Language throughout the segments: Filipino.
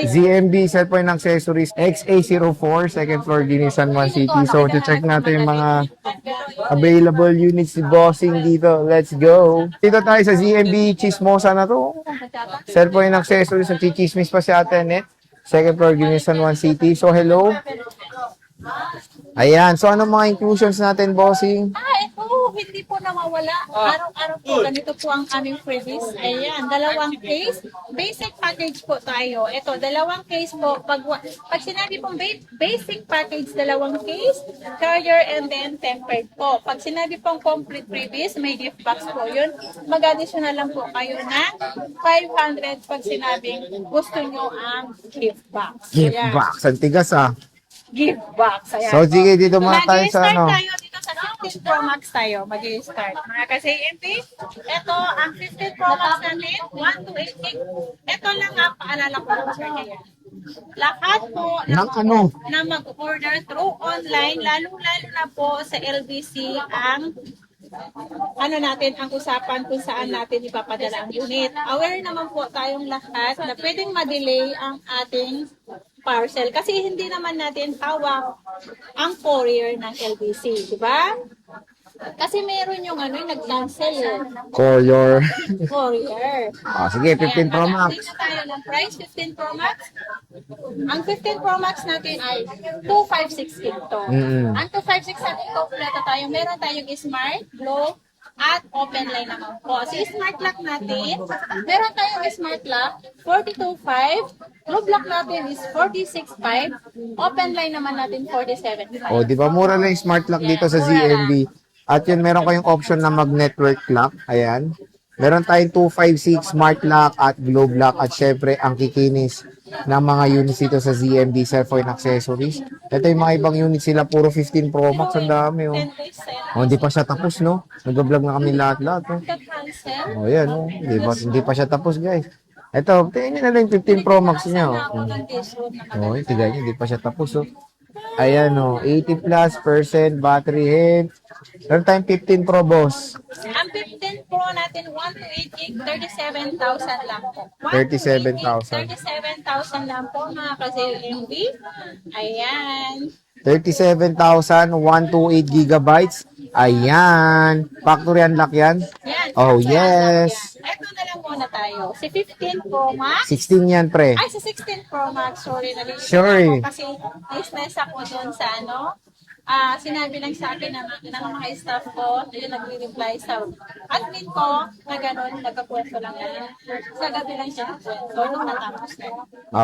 ZMB, cellphone and accessories, XA04, second floor, Guinea, San Juan City. So, check natin yung mga available units ni Bossing dito. Let's go. Dito tayo sa ZMB, chismosa na to. Cellphone and accessories, nagchichismis pa si Ate Annette. Second floor, Guinea, San Juan City. So, hello. Ayan. So, ano mga inclusions natin, Bossing? Ito, hindi po nawawala. Araw-araw po, ganito po ang aming freebies. Ayan, dalawang case. Basic package po tayo. Ito, dalawang case po. Pag sinabi pong basic package, dalawang case, charger, and then tempered po. Pag sinabi pong complete freebies, may gift box po yun. Mag-additional lang po kayo ng 500 pag sinabing gusto nyo ang gift box. Gift Ayan. box. Ang tigas, ah. Gift box. Ayan. So, sige, dito muna tayo sa ano. Tayo dito sa 15 Pro Max tayo. Mag-i-start. Mga ka-CMP, ito, ang 15 Pro Max natin, 1 to 8 gig. Ito lang nga, paalala ko lang sa kanya. Lahat po na mag-order through online, lalong-lalo na po sa LBC, ang usapan kung saan natin ipapadala ang unit. Aware naman po tayong lahat na pwedeng ma-delay ang ating parcel kasi hindi naman natin hawak ang courier ng LBC, di ba? Kasi meron yung nag-cancel Color. courier. Sige, 15 Pro Max. Dito tayo ng price, 15 Pro Max. Ang 15 Pro Max natin ay 256 gig to. Ang 256 natin, kompleto tayo. Meron tayong Smart, Glow, at open line naman po. Si Smart Lock natin, meron tayong Smart Lock, 42.5. Glow Lock natin is 46.5. Open line naman natin, 47.5. O, di ba mura lang yung smart lock dito sa ZMB? At yun, meron kayong option na mag-network lock. Ayan. Meron tayong 256 smart lock at globe lock. At syempre, ang kikinis ng mga units dito sa ZMB cellphone accessories. Ito yung mga ibang units sila, puro 15 Pro Max. Ang dami, oh. 10 days sale. Oh, hindi pa siya tapos, no? Nag-vlog na kami lahat-lahat, oh. Cancel. Oh, yan, oh. Hindi pa siya tapos, guys. Ito, tingnan nyo na lang yung 15 Pro Max niya, oh. Oh, yung tigay niya, hindi pa siya tapos, oh. Ayan, oh. 80+% battery health. Meron tayong 15 Pro, boss. Ang 15 Pro natin, 1 to 8 gig, 37,000 lang po. 37,000. 37,000 lang po, mga ka-CMB. Ayan. 37,000, 1 to 8 gigabytes. Ayan. Factory unlock yan? Yan. Oh, So, yes. Ito na lang muna tayo. Si 15 Pro Max. 16 yan, pre. Ay, si 16 Pro Max. Sorry, nalilito Sorry. ako kasi na-stress ako dun sa sinabi lang sa akin ng mga staff ko, yung nagre-reply sa admin ko, na gano'n, nagkakwento lang yan. Sa gabi lang siya nagkwento, nung natapos na.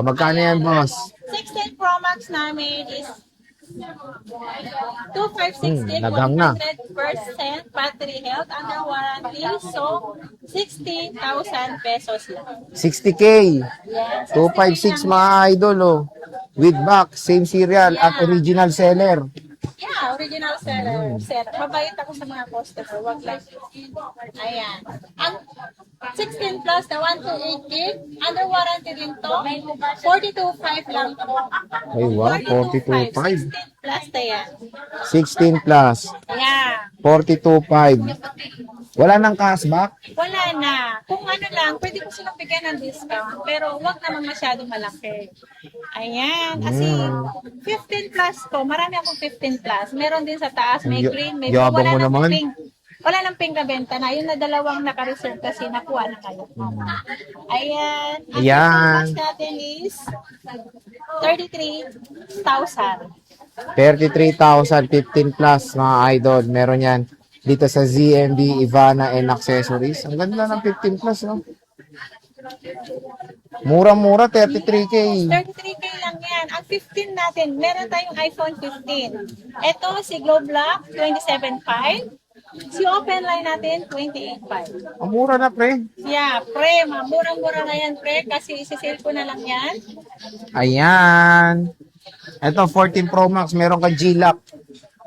Magkano yan, boss? 16 Pro Max namin is 256 gig, naghang na. 100% battery health under warranty. So, 60,000 pesos lang. 60K. Yes. 256 mga idol, oh. With box, same serial at original seller. Yeah, original seller. Mabait ako sa mga customer. Wag lang. Ayan. Ang 16 plus na 1 to 8 gig, under warranty din to. 42.5 lang to. Ay, wow, 42.5. 16 plus na yan. 16 plus, Yeah. 42.5. Wala nang cashback? Wala na. Kung ano lang, pwede ko silang bigyan ng discount. Pero wag naman masyadong malaki. Ayan. Kasi 15 plus ko, marami akong 15 plus. Meron din sa taas, may green, may Yabang wala mo nang naman. pink. Wala nang pink na benta na. Yung na dalawang naka-reserve kasi nakuha na kayo. Ayan. Ang Ayan. plus natin is 33,000. 33,000, 15 plus mga idol. Meron yan dito sa ZMB, Ivana and Accessories. Ang ganda ng 15 plus, no? Mura-mura, 33K. 33K lang yan. Ang 15 natin, meron tayong iPhone 15. Ito, si Globe Lock, 27.5. Si Open Line natin, 28.5. Ang mura na, pre. Yeah, pre, murang-mura na yan, pre, kasi isi-sale ko na lang yan. Ayan. Ito, 14 Pro Max. Meron ka G-Lock.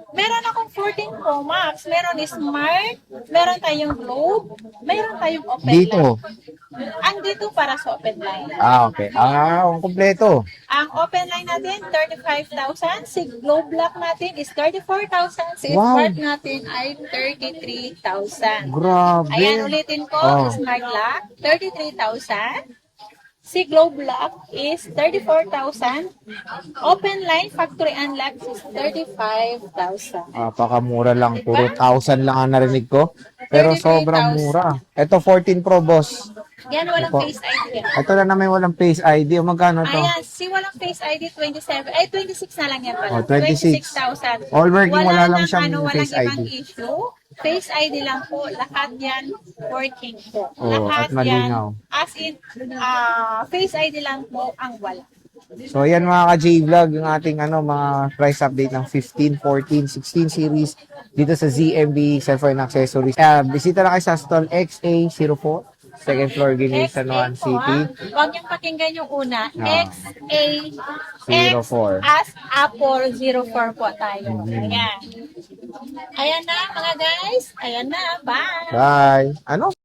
Meron akong 14 Pro Max, meron Smart, meron tayong Globe, meron tayong Open Dito. Line. Ang dito para sa Open Line. Okay. Ang kompleto. Ang Open Line natin, 35,000. Si Globe Lock natin is 34,000. Si Wow. Smart natin ay 33,000. Grabe. Ayan, ulitin ko, Oh. Smart Lock, 33,000. Si Globe Lock is 34,000. Open line factory unlock is 35,000. Napakamura lang. Puro 1,000 lang ang narinig ko. Pero 33,000. sobrang mura. Ito 14 Pro boss. Yan, walang Opo. face ID yan. Ito na naman walang Face ID. O magkano to? Ayan, si walang face ID 27, 26 na lang yan pala. Oh, 26. 26,000. All working, wala lang nang siyang walang face ibang ID. issue. Face ID lang po, lahat yan working po. Oh, lahat at malinaw. yan, as in, face ID lang po ang wala. So ayan mga ka-J-Vlog, yung ating mga price update ng 15, 14, 16 series dito sa ZMB Cellphone Accessories. Bisita na kayo sa stall XA04, second floor, Guinea, San Juan XA po, City. Huwag niyong pakinggan yung una. Ah. XA, 04. as Apple 04 po tayo. Mm-hmm. Ayan. Ayan na mga guys. Ayan na. Bye. Bye! Ano?